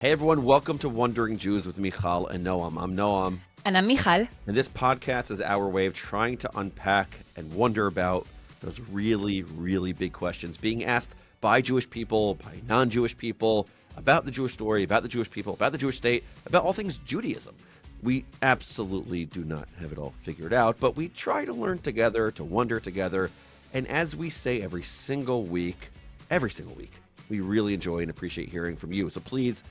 Hey everyone, welcome to Wandering Jews with Mijal and Noam. I'm Noam. And I'm Mijal. And this podcast is our way of trying to unpack and wonder about those really, really big questions being asked by Jewish people, by non-Jewish people, about the Jewish story, about the Jewish people, about the Jewish state, about all things Judaism. We absolutely do not have it all figured out, but we try to learn together, to wonder together. And as we say every single week, we really enjoy and appreciate hearing from you. So please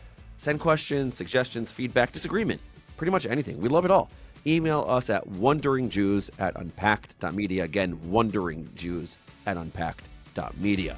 send questions, suggestions, feedback, disagreement, pretty much anything. We love it all. Email us at wonderingjews@unpacked.media. Again, wonderingjews@unpacked.media.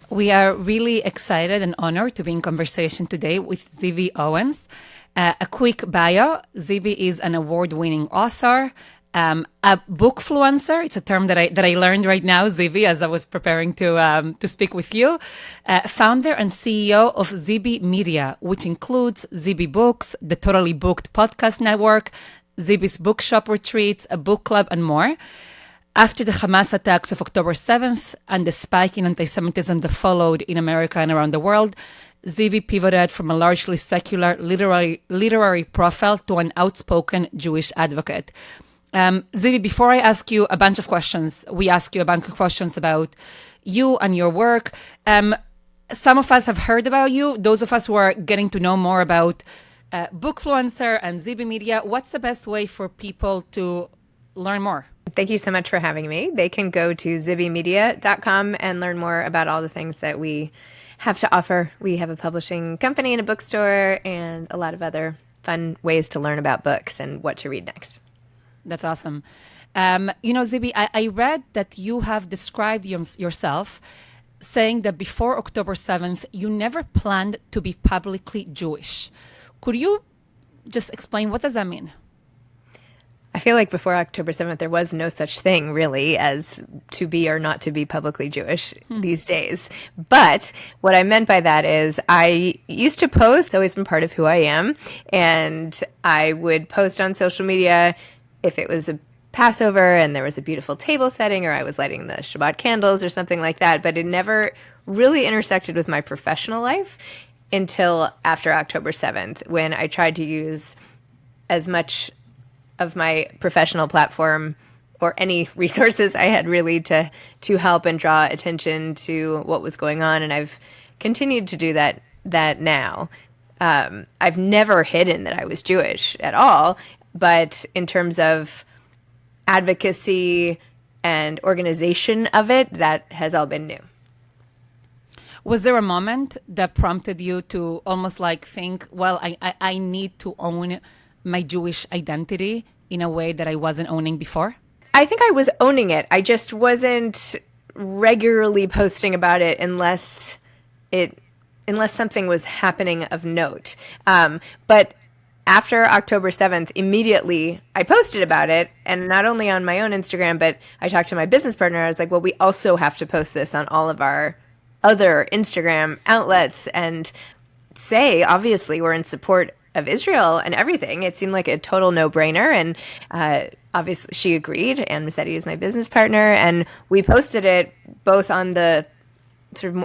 We are really excited and honored to be in conversation today with Zibby Owens. A quick bio. Zibby is an award-winning author, a bookfluencer. It's a term that I learned right now, Zibby, as I was preparing to speak with you. Founder and CEO of Zibby Media, which includes Zibby Books, the Totally Booked podcast network, Zibby's bookshop retreats, a book club, and more. After the Hamas attacks of October 7th and the spike in anti-Semitism that followed in America and around the world, Zibby pivoted from a largely secular literary profile to an outspoken Jewish advocate. Zibby, before I ask you a bunch of questions, we ask you a bunch of questions about you and your work. Some of us have heard about you. Those of us who are getting to know more about bookfluencer and Zibby Media, what's the best way for people to learn more? Thank you so much for having me. They can go to zibbymedia.com and learn more about all the things that we have to offer. We have a publishing company and a bookstore and a lot of other fun ways to learn about books and what to read next. That's awesome. Zibby, I read that you have described yourself saying that before October 7th, you never planned to be publicly Jewish. Could you just explain what does that mean? I feel like before October 7th, there was no such thing really as to be or not to be publicly Jewish these days. But what I meant by that is I used to post, always been part of who I am, and I would post on social media if it was a Passover and there was a beautiful table setting or I was lighting the Shabbat candles or something like that, but it never really intersected with my professional life until after October 7th, when I tried to use as much of my professional platform or any resources I had really to help and draw attention to what was going on. And I've continued to do that now. I've never hidden that I was Jewish at all, but in terms of advocacy and organization of it, that has all been new. Was there a moment that prompted you to almost like think, well, I need to own my Jewish identity in a way that I wasn't owning before? I think I was owning it. I just wasn't regularly posting about it unless something was happening of note. But after October 7th, immediately I posted about it, and not only on my own Instagram, but I talked to my business partner. I was like, well, we also have to post this on all of our other Instagram outlets and say, obviously, we're in support of Israel and everything. It seemed like a total no-brainer, and obviously she agreed, and Mazzetti is my business partner, and we posted it both on the sort of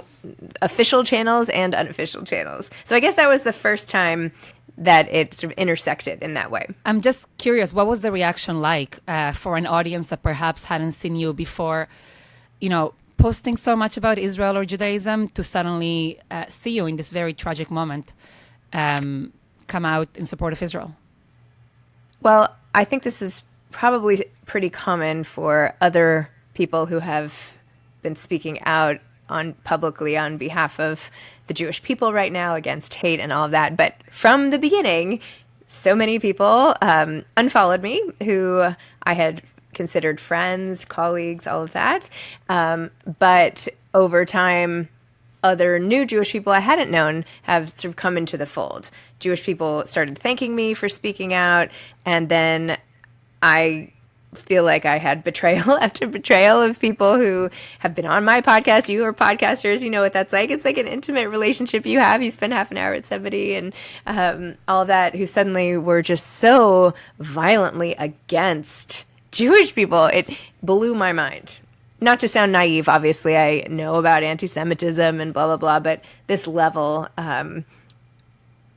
official channels and unofficial channels. So I guess that was the first time that it sort of intersected in that way. I'm just curious, what was the reaction like for an audience that perhaps hadn't seen you before, posting so much about Israel or Judaism, to suddenly see you in this very tragic moment come out in support of Israel? Well, I think this is probably pretty common for other people who have been speaking out publicly on behalf of the Jewish people right now against hate and all of that. But from the beginning, so many people unfollowed me who I had considered friends, colleagues, all of that. But over time, other new Jewish people I hadn't known have sort of come into the fold. Jewish people started thanking me for speaking out, and then I feel like I had betrayal after betrayal of people who have been on my podcast. You are podcasters, you know what that's like. It's like an intimate relationship you have. You spend half an hour with somebody and all that, who suddenly were just so violently against Jewish people. It blew my mind. not to sound naive, obviously, I know about anti-Semitism and blah, blah, blah, but this level and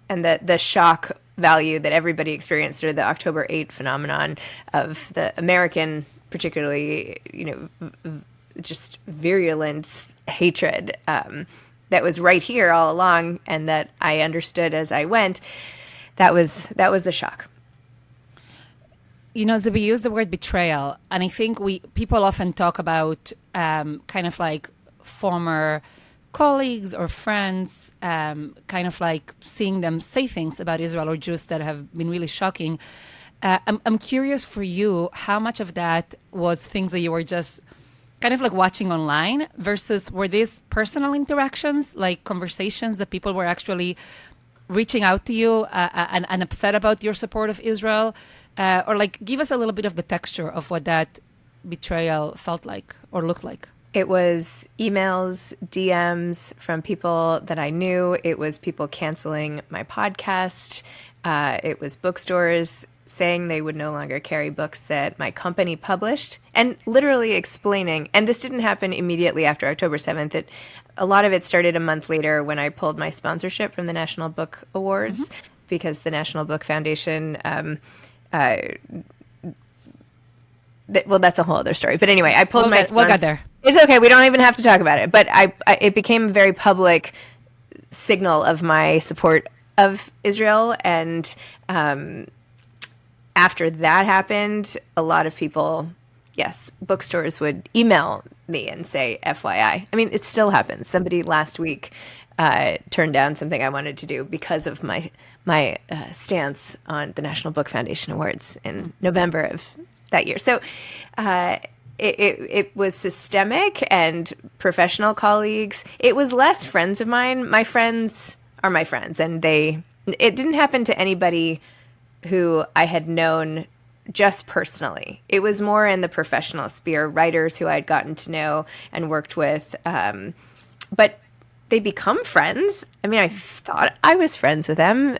the shock value that everybody experienced, or the October 8 phenomenon of the American, particularly, just virulent hatred that was right here all along, and that I understood as I went, that was a shock. Zibby used the word betrayal, and I think people often talk about kind of like former colleagues or friends, kind of like seeing them say things about Israel or Jews that have been really shocking. I'm curious for you, how much of that was things that you were just kind of like watching online versus were these personal interactions, like conversations that people were actually reaching out to you and upset about your support of Israel? Or like give us a little bit of the texture of what that betrayal felt like or looked like. It was emails, DMs from people that I knew. It was people canceling my podcast. It was bookstores saying they would no longer carry books that my company published, and literally explaining. And this didn't happen immediately after October 7th. A lot of it started a month later when I pulled my sponsorship from the National Book Awards, because the National Book Foundation well, that's a whole other story. But anyway, I pulled we'll get there. It's okay. We don't even have to talk about it. But it became a very public signal of my support of Israel. And after that happened, a lot of people, yes, bookstores would email me and say, FYI. I mean, it still happens. Somebody last week turned down something I wanted to do because of my stance on the National Book Foundation Awards in November of that year. So it was systemic, and professional colleagues. It was less friends of mine. My friends are my friends, and it didn't happen to anybody who I had known just personally. It was more in the professional sphere, writers who I'd gotten to know and worked with. But they become friends. I mean, I thought I was friends with them,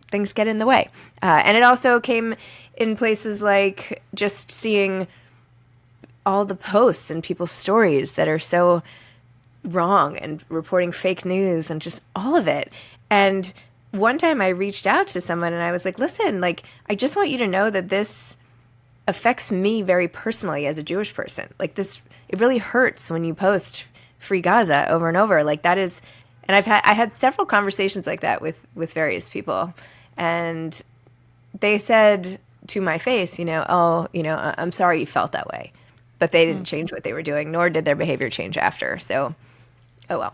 things get in the way. And it also came in places like just seeing all the posts and people's stories that are so wrong, and reporting fake news, and just all of it. And one time I reached out to someone and I was like, listen, like, I just want you to know that this affects me very personally as a Jewish person. Like, this, it really hurts when you post Free Gaza over and over. Like, that is, and I had several conversations like that with various people, and they said to my face, I'm sorry you felt that way, but they didn't change what they were doing, nor did their behavior change after. So, oh well.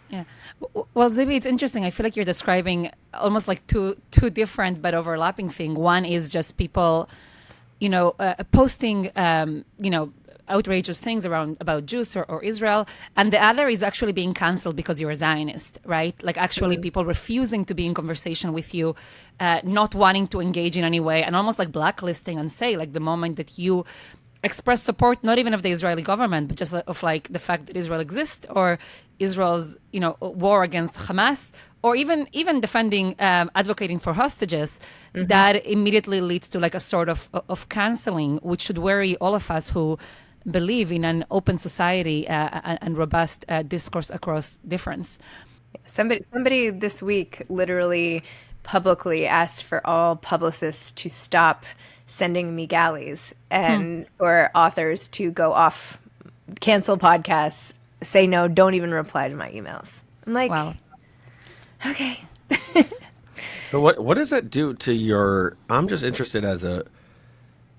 Yeah. Well, Zibby, it's interesting. I feel like you're describing almost like two different but overlapping things. One is just people, posting, outrageous things about Jews or Israel. And the other is actually being canceled because you're a Zionist, right? Like actually people refusing to be in conversation with you, not wanting to engage in any way, and almost like blacklisting and say, like, the moment that you express support, not even of the Israeli government, but just of like the fact that Israel exists, or Israel's, war against Hamas, or even defending, advocating for hostages, that immediately leads to like a sort of canceling, which should worry all of us who believe in an open society and robust discourse across difference. Somebody this week literally publicly asked for all publicists to stop sending me galleys, and for authors to go off, cancel podcasts, say no, don't even reply to my emails. I'm like, wow. Okay. So what does that do to your? I'm just interested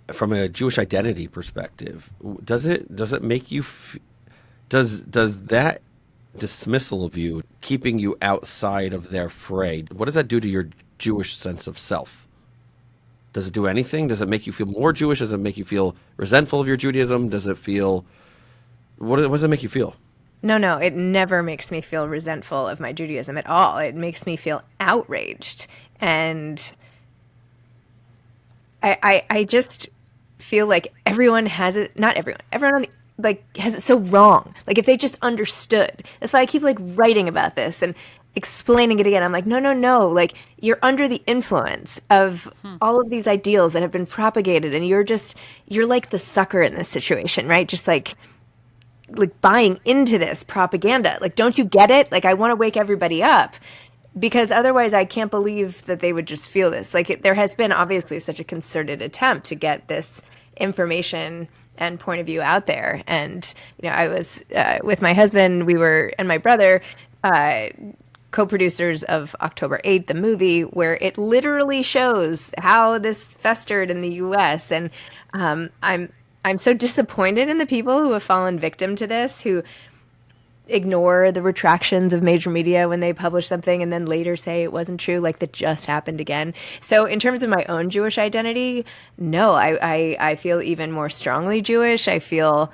from a Jewish identity perspective. Does it make you? Does that dismissal of you, keeping you outside of their fray, what does that do to your Jewish sense of self? Does it do anything? Does it make you feel more Jewish? Does it make you feel resentful of your Judaism? Does it feel? What does it make you feel? No, it never makes me feel resentful of my Judaism at all. It makes me feel outraged. And I just feel like everyone has it, not everyone on the, has it so wrong. Like, if they just understood. That's why I keep like writing about this. And explaining it again. I'm like, no, like you're under the influence of all of these ideals that have been propagated, and you're like the sucker in this situation, right? Just like buying into this propaganda. Like, don't you get it? Like, I want to wake everybody up, because otherwise I can't believe that they would just feel this. Like, there has been obviously such a concerted attempt to get this information and point of view out there. And, I was with my husband, and my brother, co-producers of October 8th, the movie, where it literally shows how this festered in the US. And I'm so disappointed in the people who have fallen victim to this, who ignore the retractions of major media when they publish something and then later say it wasn't true, like that just happened again. So in terms of my own Jewish identity, no, I feel even more strongly Jewish. I feel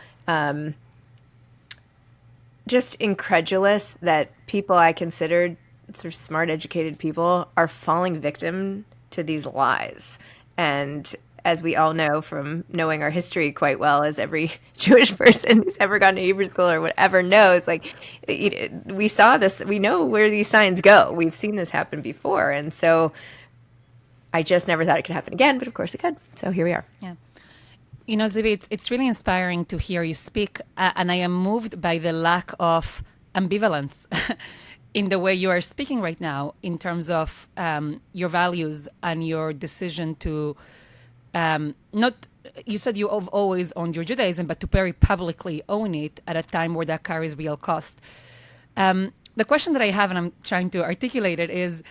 just incredulous that people I considered sort of smart, educated people are falling victim to these lies. And as we all know from knowing our history quite well, as every Jewish person who's ever gone to Hebrew school or whatever knows, like, we saw this, we know where these signs go. We've seen this happen before. And so I just never thought it could happen again, but of course it could. So here we are. Yeah. Zibby, it's really inspiring to hear you speak, and I am moved by the lack of ambivalence in the way you are speaking right now in terms of your values and your decision to not, you said you have always owned your Judaism, but to very publicly own it at a time where that carries real cost. The question that I have, and I'm trying to articulate it, is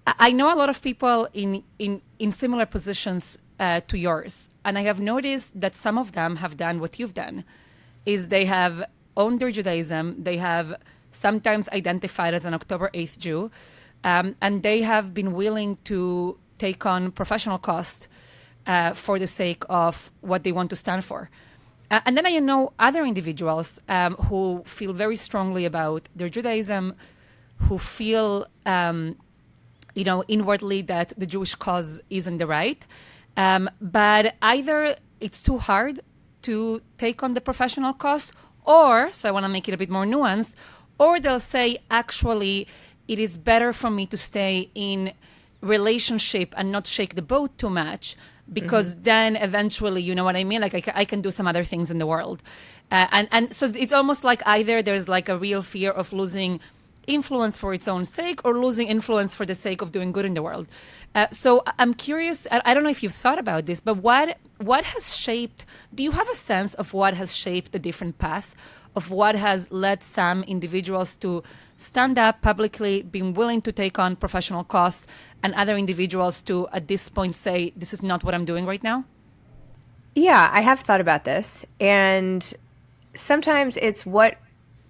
I know a lot of people in similar positions to yours. And I have noticed that some of them have done what you've done, is they have owned their Judaism, they have sometimes identified as an October 8th Jew, and they have been willing to take on professional cost for the sake of what they want to stand for. And then I know other individuals who feel very strongly about their Judaism, who feel, inwardly that the Jewish cause isn't the right. But either it's too hard to take on the professional cost, or, so I want to make it a bit more nuanced, or they'll say, actually, it is better for me to stay in relationship and not shake the boat too much, because then eventually, you know what I mean? Like I can do some other things in the world. And so it's almost like either there's like a real fear of losing influence for its own sake, or losing influence for the sake of doing good in the world. So I'm curious, I don't know if you've thought about this, but what has shaped, do you have a sense of what has shaped the different path, of what has led some individuals to stand up publicly, being willing to take on professional costs, and other individuals to, at this point, say, this is not what I'm doing right now? Yeah, I have thought about this. And sometimes it's what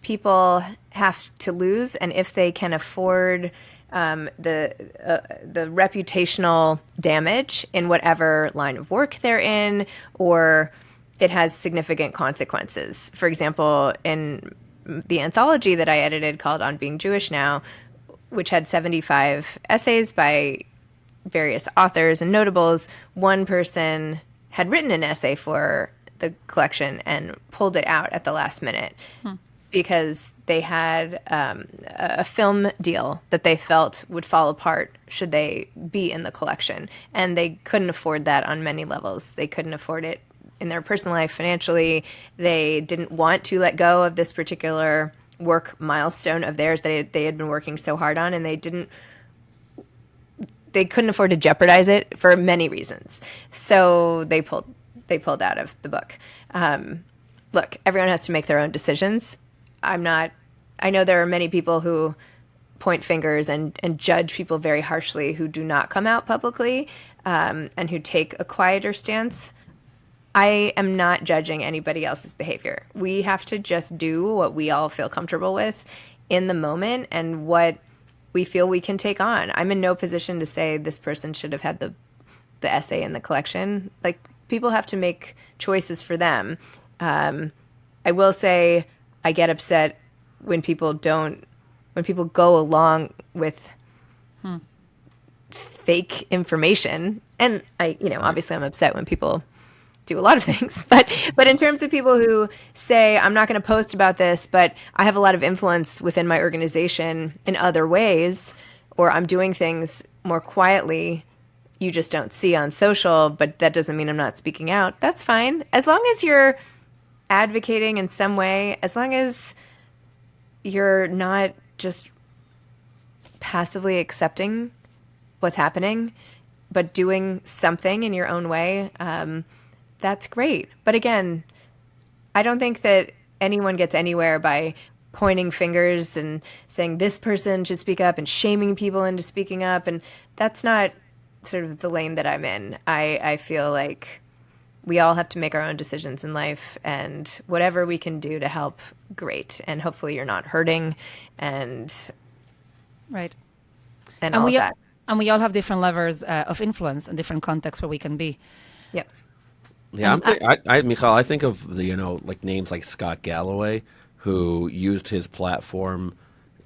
people have to lose, and if they can afford the reputational damage in whatever line of work they're in, or it has significant consequences. For example, in the anthology that I edited called On Being Jewish Now, which had 75 essays by various authors and notables, one person had written an essay for the collection and pulled it out at the last minute. Because they had a film deal that they felt would fall apart should they be in the collection. And they couldn't afford that on many levels. They couldn't afford it in their personal life, financially. They didn't want to let go of this particular work milestone of theirs that they had been working so hard on, and they couldn't afford to jeopardize it for many reasons. So they pulled out of the book. Look, everyone has to make their own decisions. I know there are many people who point fingers and judge people very harshly who do not come out publicly, and who take a quieter stance. I am not judging anybody else's behavior. We have to just do what we all feel comfortable with in the moment and what we feel we can take on. I'm in no position to say this person should have had the essay in the collection. Like, people have to make choices for them. I will say I get upset when people go along with fake information. And obviously I'm upset when people do a lot of things. But in terms of people who say, I'm not going to post about this, but I have a lot of influence within my organization in other ways, or I'm doing things more quietly, you just don't see on social, but that doesn't mean I'm not speaking out. That's fine. As long as you're advocating in some way, as long as you're not just passively accepting what's happening, but doing something in your own way, that's great. But again, I don't think that anyone gets anywhere by pointing fingers and saying this person should speak up and shaming people into speaking up. And that's not sort of the lane that I'm in. I feel like we all have to make our own decisions in life, and whatever we can do to help, great. And hopefully you're not hurting and Right. and all of that. And we all have different levels of influence and different contexts where we can be. Yep. Yeah, Mijal, I think of the, like names like Scott Galloway, who used his platform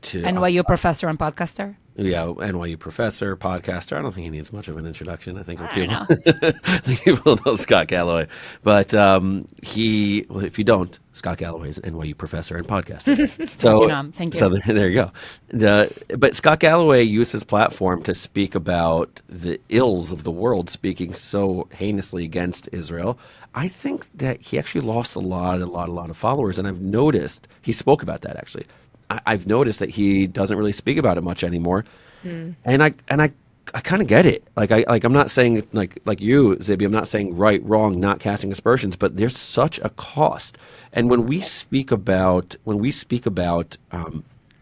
to NYU professor and podcaster. Yeah, NYU professor, podcaster. I don't think he needs much of an introduction. I think people, know. I think people know Scott Galloway. But well, if you don't, Scott Galloway is an NYU professor and podcaster. So, Thank you. So there you go. But Scott Galloway used his platform to speak about the ills of the world, speaking so heinously against Israel. I think that he actually lost a lot of followers, and I've noticed he spoke about that actually. I've noticed that he doesn't really speak about it much anymore, and I kind of get it. I'm not saying like you, Zibby. I'm not saying right, wrong, not casting aspersions, but there's such a cost. And when we speak about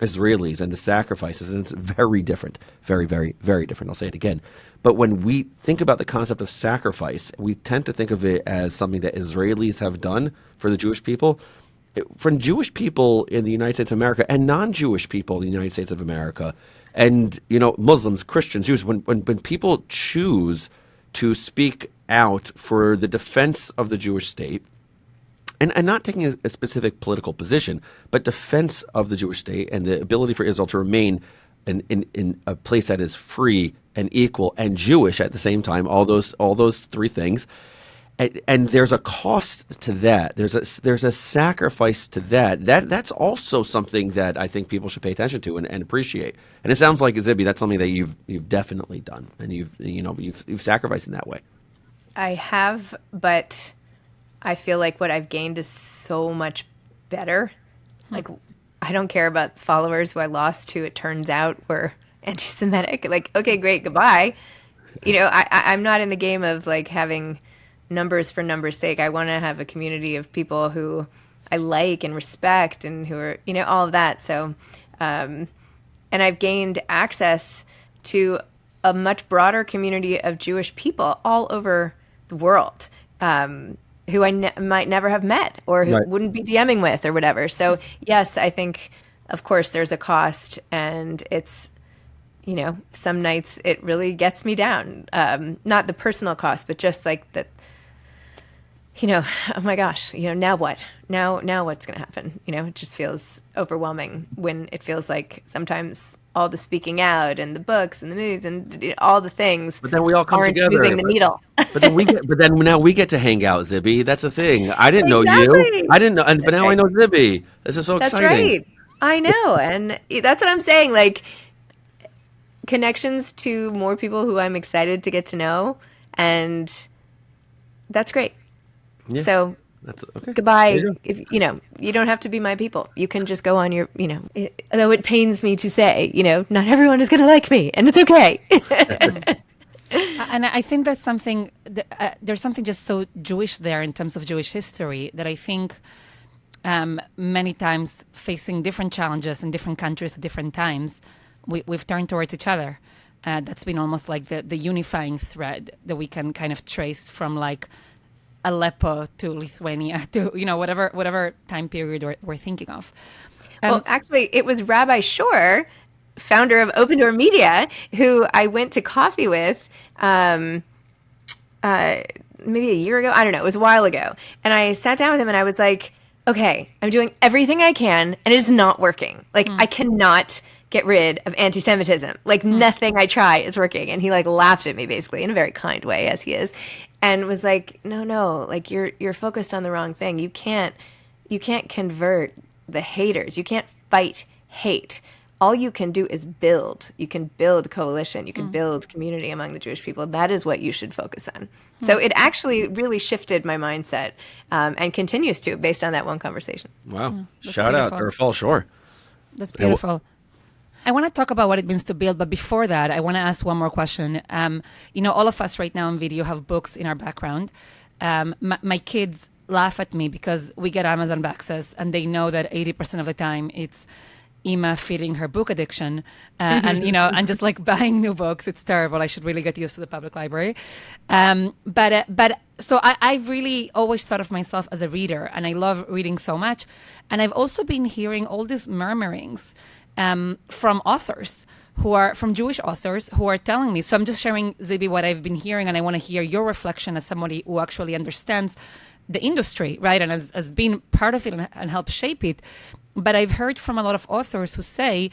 Israelis and the sacrifices, and it's very different, very, very, very different. I'll say it again. But when we think about the concept of sacrifice, we tend to think of it as something that Israelis have done for the Jewish people. For Jewish people in the United States of America and non-Jewish people in the United States of America, and Muslims, Christians, Jews, when people choose to speak out for the defense of the Jewish state, and not taking a specific political position, but defense of the Jewish state and the ability for Israel to remain in a place that is free and equal and Jewish at the same time, all those three things. And there's a cost to that. There's a sacrifice to that. That's also something that I think people should pay attention to and appreciate. And it sounds like, Zibby, that's something that you've definitely done, and you've sacrificed in that way. I have, but I feel like what I've gained is so much better. Like, I don't care about followers who I lost who it turns out were anti-Semitic. Like, okay, great, goodbye. I'm not in the game of like having numbers for numbers' sake. I want to have a community of people who I like and respect and who are, all of that. So, and I've gained access to a much broader community of Jewish people all over the world, who I might never have met or who wouldn't be DMing with or whatever. So yes, I think, of course, there's a cost, and it's, some nights it really gets me down. Not the personal cost, but just like that, oh my gosh, now what? Now what's going to happen? It just feels overwhelming when it feels like sometimes all the speaking out and the books and the movies and all the things. But then we all come aren't together. moving the needle. But then now we get to hang out, Zibby. That's the thing. I didn't know you. I didn't know, but now I know Zibby. This is so exciting. That's right. I know, and that's what I'm saying. Like, connections to more people who I'm excited to get to know, and that's great. Yeah, so that's okay. Goodbye. If you don't have to be my people. You can just go on your, although it pains me to say, not everyone is going to like me, and it's okay. And I think there's something just so Jewish there in terms of Jewish history that I think many times facing different challenges in different countries at different times, we've turned towards each other. That's been almost like the unifying thread that we can kind of trace from like Aleppo to Lithuania to whatever time period we're thinking of. Well, actually, it was Rabbi Shore, founder of Open Door Media, who I went to coffee with maybe a year ago. I don't know. It was a while ago. And I sat down with him and I was like, okay, I'm doing everything I can and it is not working. Like, I cannot get rid of anti-Semitism. Like nothing I try is working. And he like laughed at me basically in a very kind way, as he is, and was like, no, like you're focused on the wrong thing. You can't convert the haters. You can't fight hate. All you can do is build. You can build coalition. You can build community among the Jewish people. That is what you should focus on. So it actually really shifted my mindset, and continues to, based on that one conversation. Wow. That's Shout out beautiful. or fall short. That's beautiful. I want to talk about what it means to build, but before that, I want to ask one more question. All of us right now on video have books in our background. My kids laugh at me because we get Amazon access, and they know that 80% of the time it's Ima feeding her book addiction, and just like buying new books. It's terrible. I should really get used to the public library. So I've really always thought of myself as a reader, and I love reading so much. And I've also been hearing all these murmurings from authors from Jewish authors who are telling me. So I'm just sharing, Zibby, what I've been hearing, and I want to hear your reflection as somebody who actually understands the industry, right? And has been part of it and helped shape it. But I've heard from a lot of authors who say,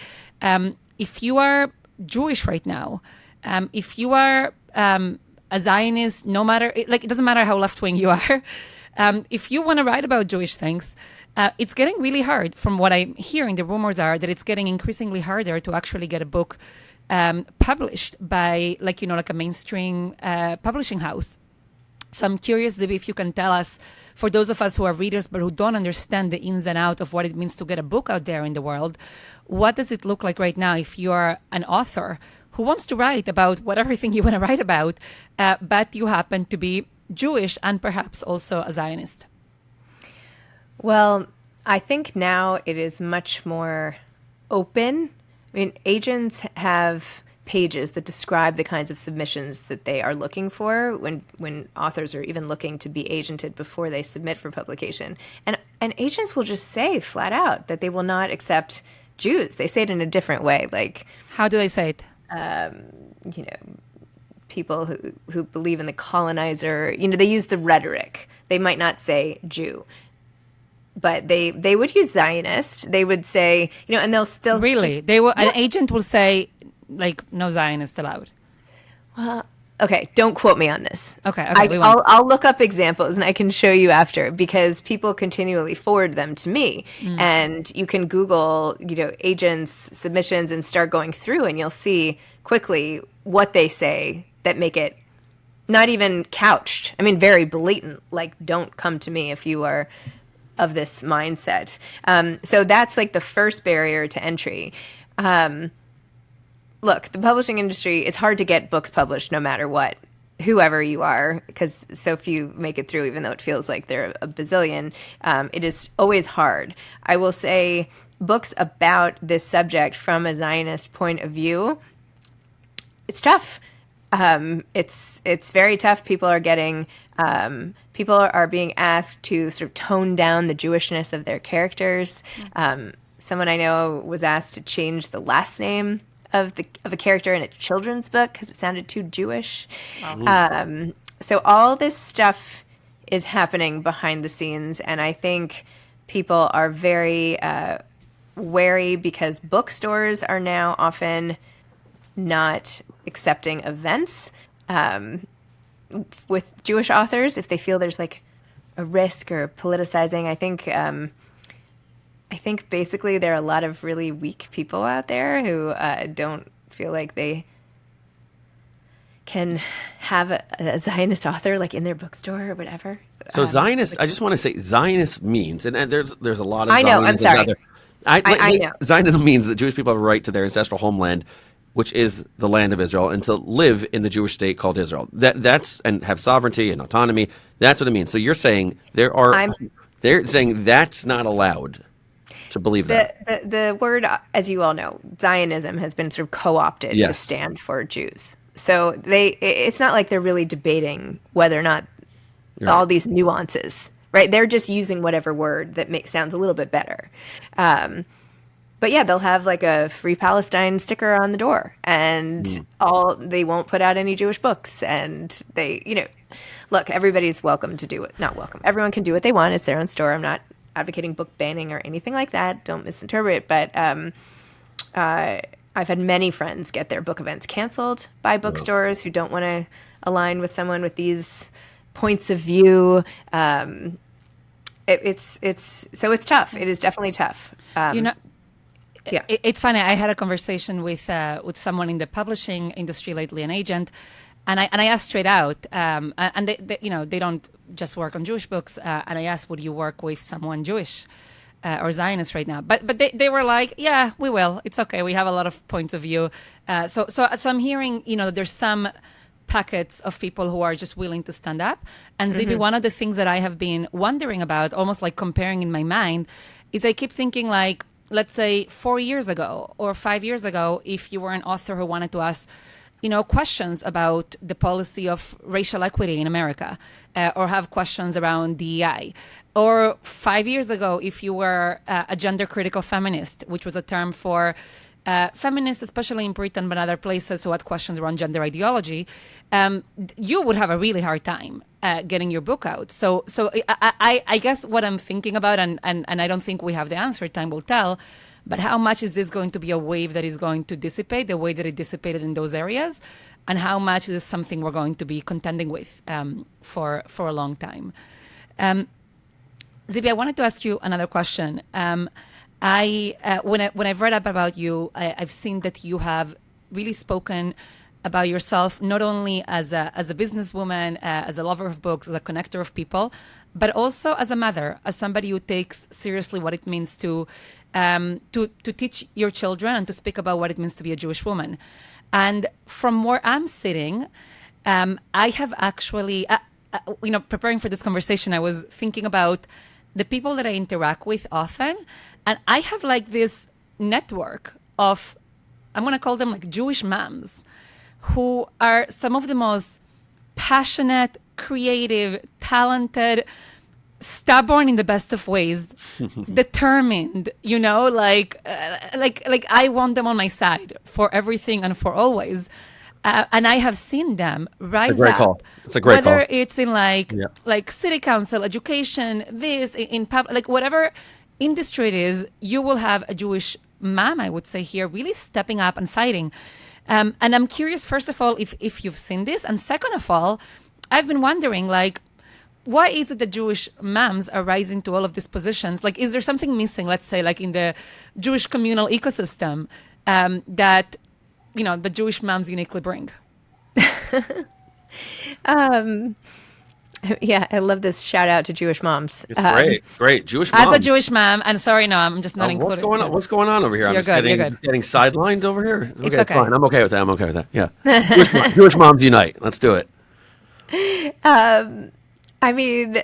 if you are Jewish right now, if you are a Zionist, no matter, like, it doesn't matter how left-wing you are, if you want to write about Jewish things, it's getting really hard. From what I'm hearing, the rumors are that it's getting increasingly harder to actually get a book published by, like a mainstream publishing house. So I'm curious, Zibby, if you can tell us, for those of us who are readers but who don't understand the ins and outs of what it means to get a book out there in the world, what does it look like right now if you are an author who wants to write about whatever thing you want to write about, but you happen to be Jewish and perhaps also a Zionist? Well, I think now it is much more open. I mean, agents have pages that describe the kinds of submissions that they are looking for when authors are even looking to be agented before they submit for publication. And agents will just say flat out that they will not accept Jews. They say it in a different way. Like, how do they say it? People who believe in the colonizer, they use the rhetoric. They might not say Jew, but they would use Zionist. They would say, and they'll really, just, they will. An agent will say, like, no Zionist allowed. Well, okay, don't quote me on this. Okay, I'll look up examples and I can show you after, because people continually forward them to me. And you can Google, agents' submissions and start going through, and you'll see quickly what they say that make it not even couched. I mean, very blatant, like, don't come to me if you are of this mindset. So that's like the first barrier to entry. Look, the publishing industry, it's hard to get books published no matter what, whoever you are, because so few make it through, even though it feels like there are a bazillion. It is always hard. I will say books about this subject from a Zionist point of view, it's tough. It's very tough. People are being asked to sort of tone down the Jewishness of their characters. Someone I know was asked to change the last name of a character in a children's book because it sounded too Jewish. Wow. So all this stuff is happening behind the scenes, and I think people are very wary because bookstores are now often not accepting events with Jewish authors if they feel there's like a risk or politicizing. I think basically there are a lot of really weak people out there who don't feel like they can have a Zionist author like in their bookstore or whatever. So Zionist, I just want to say Zionist means, and there's a lot of I know, Zionism I'm sorry. out there. I know. Zionism means that Jewish people have a right to their ancestral homeland, which is the land of Israel, and to live in the Jewish state called Israel. That's and have sovereignty and autonomy. That's what it means. So you're saying they're saying that's not allowed to believe that. The word, as you all know, Zionism has been sort of co-opted to stand for Jews. So it's not like they're really debating whether or not all these nuances, right? They're just using whatever word that sounds a little bit better. But yeah, they'll have like a Free Palestine sticker on the door, and they won't put out any Jewish books. And they, look, everybody's welcome to do it. Not welcome. Everyone can do what they want. It's their own store. I'm not advocating book banning or anything like that. Don't misinterpret. But I've had many friends get their book events canceled by bookstores who don't want to align with someone with these points of view. It's tough. It is definitely tough. Yeah. It's funny. I had a conversation with someone in the publishing industry lately, an agent, and I asked straight out, and they don't just work on Jewish books, and I asked, would you work with someone Jewish or Zionist right now? But they were like, yeah, we will. It's okay. We have a lot of points of view. So I'm hearing, there's some packets of people who are just willing to stand up. And Zibby, one of the things that I have been wondering about, almost like comparing in my mind, is I keep thinking like, let's say 4 years ago or 5 years ago, if you were an author who wanted to ask, questions about the policy of racial equity in America, or have questions around DEI. Or 5 years ago, if you were a gender critical feminist, which was a term for feminists, especially in Britain, but other places who had questions around gender ideology, you would have a really hard time getting your book out. So I guess what I'm thinking about, and I don't think we have the answer, time will tell, but how much is this going to be a wave that is going to dissipate the way that it dissipated in those areas? And how much is something we're going to be contending with for a long time? Zibby, I wanted to ask you another question. When I've read up about you, I've seen that you have really spoken about yourself not only as a businesswoman, as a lover of books, as a connector of people, but also as a mother, as somebody who takes seriously what it means to teach your children and to speak about what it means to be a Jewish woman. And from where I'm sitting, I have actually, preparing for this conversation, I was thinking about the people that I interact with often, and I have like this network of, I'm going to call them like Jewish moms, who are some of the most passionate, creative, talented, stubborn in the best of ways, determined, like I want them on my side for everything and for always. And I have seen them rise It's a great up. call. It's a great whether call. it's in like city council, education, this in public, like whatever industry it is, you will have a Jewish mom, I would say here, really stepping up and fighting. And I'm curious, first of all, if you've seen this, and second of all, I've been wondering, like, why is it that Jewish moms are rising to all of these positions? Like, is there something missing, let's say, like in the Jewish communal ecosystem that, the Jewish moms uniquely bring? Yeah, I love this shout out to Jewish moms. It's great. Jewish moms. As a Jewish mom, and sorry, no, I'm just not What's including. going on? What's going on over here? I'm You're just good, you're good. getting sidelined over here. It's okay. Fine. I'm okay with that. Yeah. Jewish moms unite. Let's do it. I mean,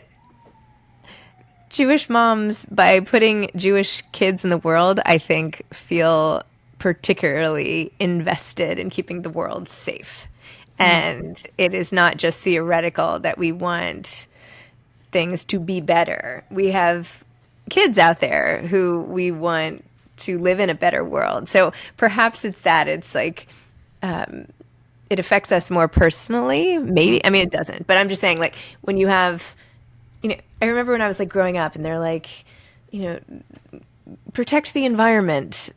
Jewish moms, by putting Jewish kids in the world, I think feel particularly invested in keeping the world safe. And it is not just theoretical that we want things to be better. We have kids out there who we want to live in a better world. So perhaps it's that. It's like it affects us more personally. Maybe. I mean, it doesn't. But I'm just saying, like, when you have, I remember when I was like growing up and they're like, protect the environment,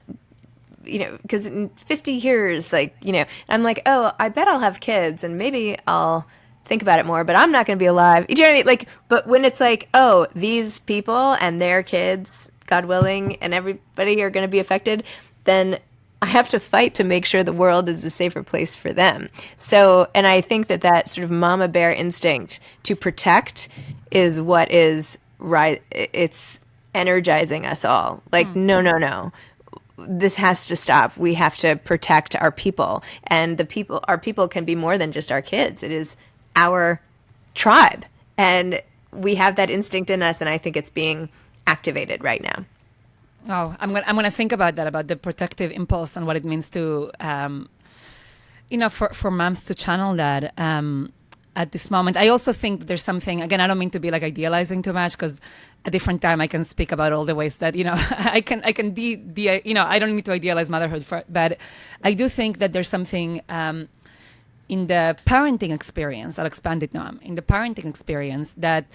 because in 50 years, I'm like, oh, I bet I'll have kids and maybe I'll think about it more, but I'm not going to be alive. You know what I mean? Like, but when it's like, oh, these people and their kids, God willing, and everybody are going to be affected, then I have to fight to make sure the world is a safer place for them. So, and I think that sort of mama bear instinct to protect is what is right. It's energizing us all. Like, no. This has to stop. We have to protect our people. And our people can be more than just our kids. It is our tribe. And we have that instinct in us, and I think it's being activated right now. Oh, I'm gonna think about that, about the protective impulse and what it means to, for moms to channel that at this moment. I also think that there's something, again, I don't mean to be like idealizing too much, because a different time I can speak about all the ways that, I can I don't need to idealize motherhood, but I do think that there's something in the parenting experience, I'll expand it now, in the parenting experience that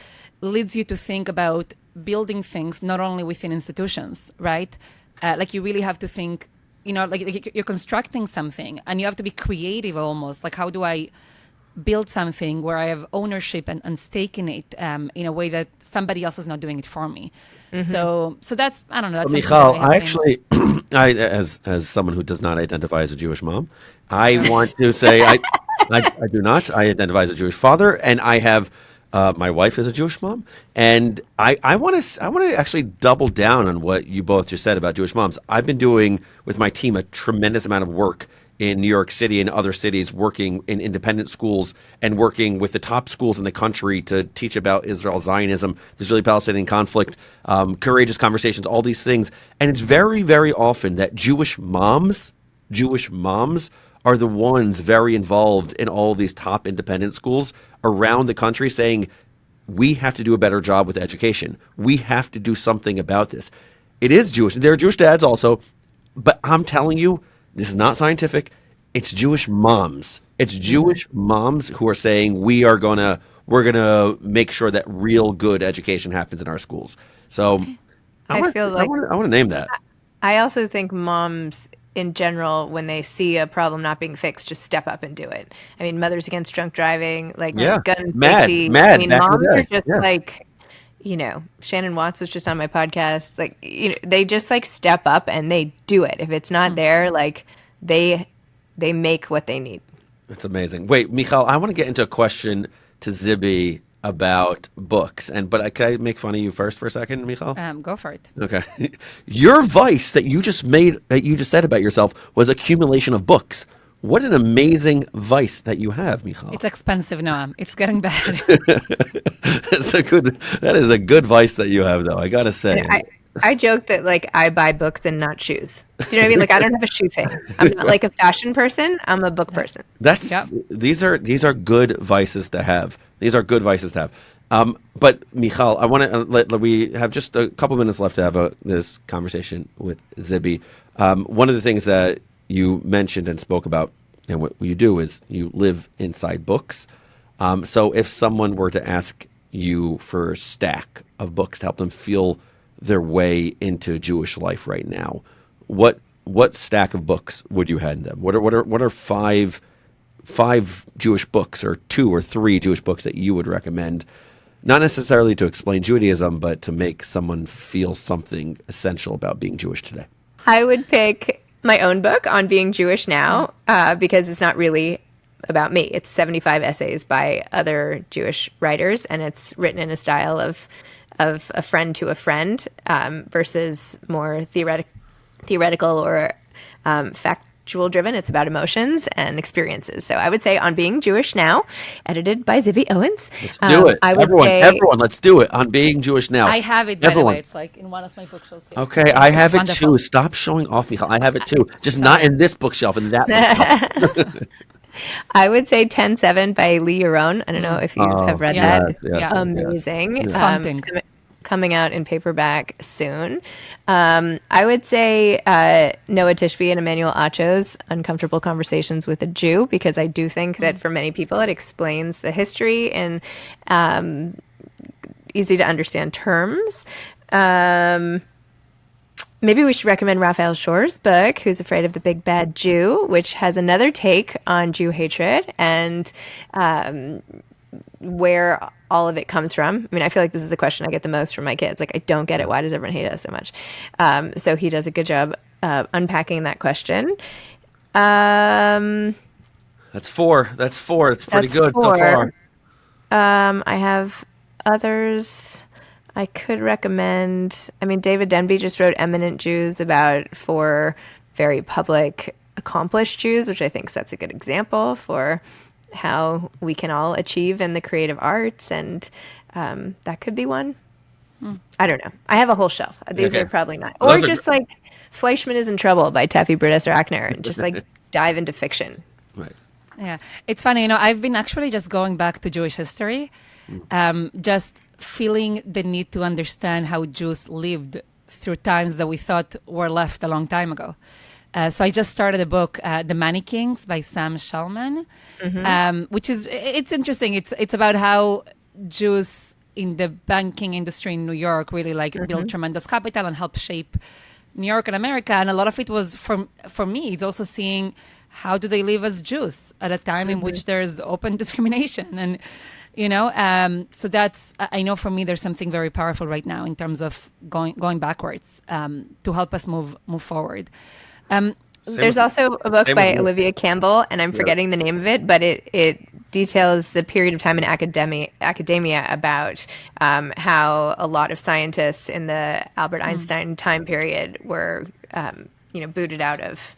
leads you to think about building things not only within institutions, right? Like you really have to think like you're constructing something and you have to be creative almost. Like, how do I build something where I have ownership and stake in it in a way that somebody else is not doing it for me? So that's, I don't know. That's something Mijal, that I actually, as someone who does not identify as a Jewish mom, I want to say I do not. I identify as a Jewish father, and I have my wife is a Jewish mom, and I want to actually double down on what you both just said about Jewish moms. I've been doing with my team a tremendous amount of work in New York City and other cities, working in independent schools and working with the top schools in the country to teach about Israel, Zionism, the Israeli-Palestinian conflict, courageous conversations, all these things. And it's very, very often that Jewish moms are the ones very involved in all of these top independent schools around the country saying, we have to do a better job with education. We have to do something about this. It is Jewish. There are Jewish dads also, but I'm telling you, this is not scientific. It's Jewish moms. It's Jewish moms who are saying we're gonna make sure that real good education happens in our schools. So I want to name that. I also think moms in general, when they see a problem not being fixed, just step up and do it. I mean, Mothers Against Drunk Driving, like gun safety. Mad. I mean, moms are just Yeah. like, Shannon Watts was just on my podcast. Like, they just like step up and they do it. If it's not there, like they make what they need. That's amazing. Wait, Mijal, I want to get into a question to Zibby about books. But can I make fun of you first for a second, Mijal? Go for it. Okay. Your vice that you just said about yourself was accumulation of books. What an amazing vice that you have, Mijal. It's expensive, Noam. It's getting bad. That is a good vice that you have, though, I gotta say. I joke that like I buy books and not shoes. You know what I mean? Like I don't have a shoe thing. I'm not like a fashion person. I'm a book person. These are good vices to have. These are good vices to have. But Mijal, I want to we have just a couple minutes left to have this conversation with Zibby. One of the things that you mentioned and spoke about, and what you do is you live inside books. So if someone were to ask you for a stack of books to help them feel their way into Jewish life right now, what stack of books would you hand them? What are five Jewish books or 2 or 3 Jewish books that you would recommend, not necessarily to explain Judaism, but to make someone feel something essential about being Jewish today? I would pick my own book on being Jewish now, because it's not really about me. It's 75 essays by other Jewish writers, and it's written in a style of a friend to a friend, versus more theoretical or factual driven. It's about emotions and experiences. So I would say On Being Jewish Now, edited by Zibby Owens. Let's do it. Everyone, let's do it. On Being Jewish Now. I have it, by the way. It's like in one of my bookshelves here. Okay, I have it too. Stop showing off, Mijal. I have it too. Just not in this bookshelf, in that bookshelf. I would say 10-7 by Lee Yaron. I don't know if you have read that. It's amazing. It's haunting. Coming out in paperback soon. I would say Noah Tishby and Emmanuel Acho's Uncomfortable Conversations with a Jew, because I do think that for many people it explains the history in easy to understand terms. Maybe we should recommend Raphael Shor's book, Who's Afraid of the Big Bad Jew, which has another take on Jew hatred and where all of it comes from. I mean, I feel like this is the question I get the most from my kids. Like, I don't get it. Why does everyone hate us so much? So he does a good job unpacking that question. That's 4. It's pretty good 4. So far. I have others I could recommend. I mean, David Denby just wrote Eminent Jews, about 4 very public, accomplished Jews, which I think sets a good example for how we can all achieve in the creative arts, and that could be one. I don't know. I have a whole shelf. These are probably not. Or just like Fleischman is in Trouble by Taffy Burdess-Rackner, and just like dive into fiction. Right. Yeah. It's funny, I've been actually just going back to Jewish history, just feeling the need to understand how Jews lived through times that we thought were left a long time ago. So I just started a book, The Money Kings by Sam Shulman, which is, it's interesting. It's about how Jews in the banking industry in New York really built tremendous capital and helped shape New York and America, and a lot of it was for me. It's also seeing how do they live as Jews at a time in which there's open discrimination, and so that's, I know for me there's something very powerful right now in terms of going backwards to help us move forward. There's also a book by Olivia Campbell, and I'm forgetting the name of it, but it details the period of time in academia about how a lot of scientists in the Albert Einstein time period were, booted out of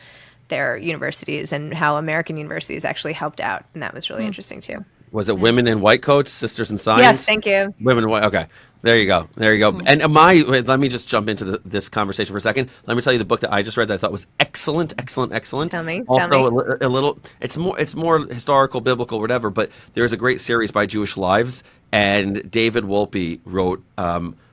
their universities, and how American universities actually helped out, and that was really interesting too. Was it Women in White Coats, Sisters in Science? Yes, thank you. Women in White. Okay, there you go. And let me just jump into this conversation for a second. Let me tell you the book that I just read that I thought was excellent. Tell me. Also, a little. It's more historical, biblical, whatever. But there's a great series by Jewish Lives, and David Wolpe wrote.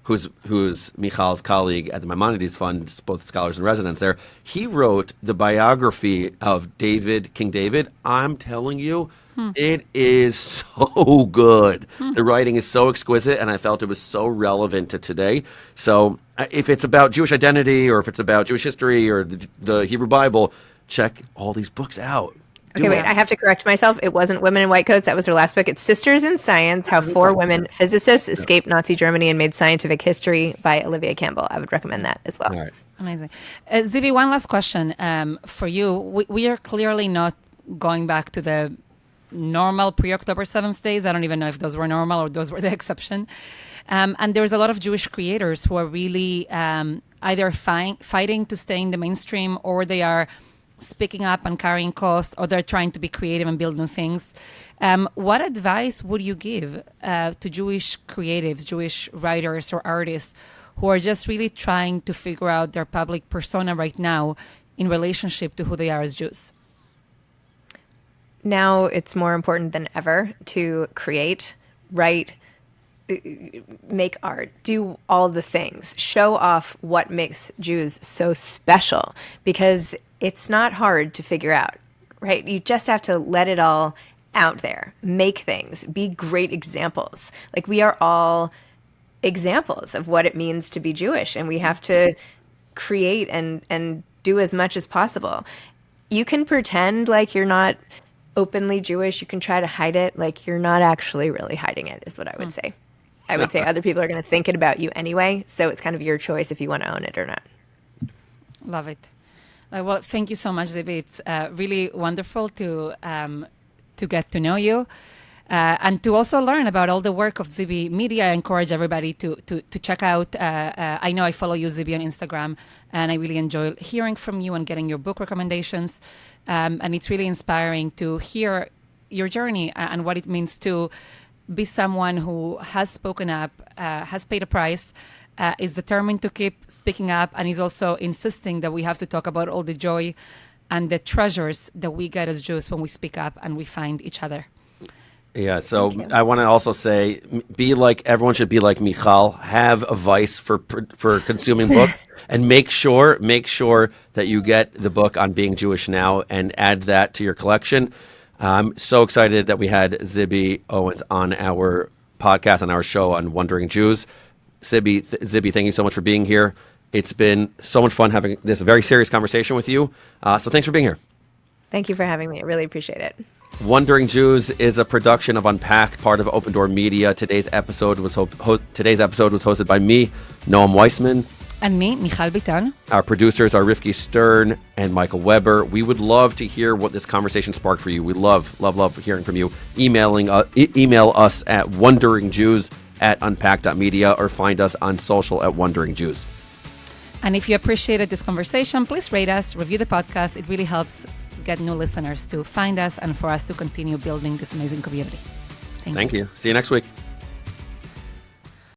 Who's Mijal's colleague at the Maimonides Fund, both scholars in residence there. He wrote the biography of King David. I'm telling you, it is so good. The writing is so exquisite, and I felt it was so relevant to today. So if it's about Jewish identity, or if it's about Jewish history, or the Hebrew Bible, check all these books out. Okay, wait, I have to correct myself. It wasn't Women in White Coats. That was her last book. It's Sisters in Science, How 4 Women Physicists Escaped Nazi Germany and Made Scientific History by Olivia Campbell. I would recommend that as well. All right. Amazing. Zibby, one last question for you. We are clearly not going back to the normal pre-October 7th days. I don't even know if those were normal or those were the exception. And there's a lot of Jewish creators who are really either fighting to stay in the mainstream, or they are speaking up and carrying costs, or they're trying to be creative and build new things. What advice would you give to Jewish creatives, Jewish writers or artists who are just really trying to figure out their public persona right now in relationship to who they are as Jews? Now it's more important than ever to create, write, make art, do all the things, show off what makes Jews so special, because it's not hard to figure out, right? You just have to let it all out there, make things, be great examples. Like, we are all examples of what it means to be Jewish, and we have to create and do as much as possible. You can pretend like you're not openly Jewish. You can try to hide it. Like, you're not actually really hiding it, is what I would say. I would say other people are going to think it about you anyway, so it's kind of your choice if you want to own it or not. Love it. Well, thank you so much, Zibby. It's really wonderful to get to know you and to also learn about all the work of Zibby Media. I encourage everybody to check out. I know I follow you, Zibby, on Instagram, and I really enjoy hearing from you and getting your book recommendations. And it's really inspiring to hear your journey and what it means to be someone who has spoken up, has paid a price, is determined to keep speaking up, and is also insisting that we have to talk about all the joy and the treasures that we get as Jews when we speak up and we find each other. Yeah, so I want to also say, everyone should be like Mijal, have a vice for consuming books, and make sure that you get the book on being Jewish now and add that to your collection. I'm so excited that we had Zibby Owens on our podcast, on our show on Wondering Jews. Zibby, thank you so much for being here. It's been so much fun having this very serious conversation with you. So thanks for being here. Thank you for having me. I really appreciate it. Wondering Jews is a production of Unpack, part of Open Door Media. Today's episode was hosted by me, Noam Weissman. And me, Mijal Bitton. Our producers are Rifki Stern and Michael Weber. We would love to hear what this conversation sparked for you. We love hearing from you. Email us at wonderingjews@unpack.media, or find us on social at Wondering Jews. And if you appreciated this conversation, please rate us, review the podcast. It really helps get new listeners to find us and for us to continue building this amazing community. Thank you. See you next week.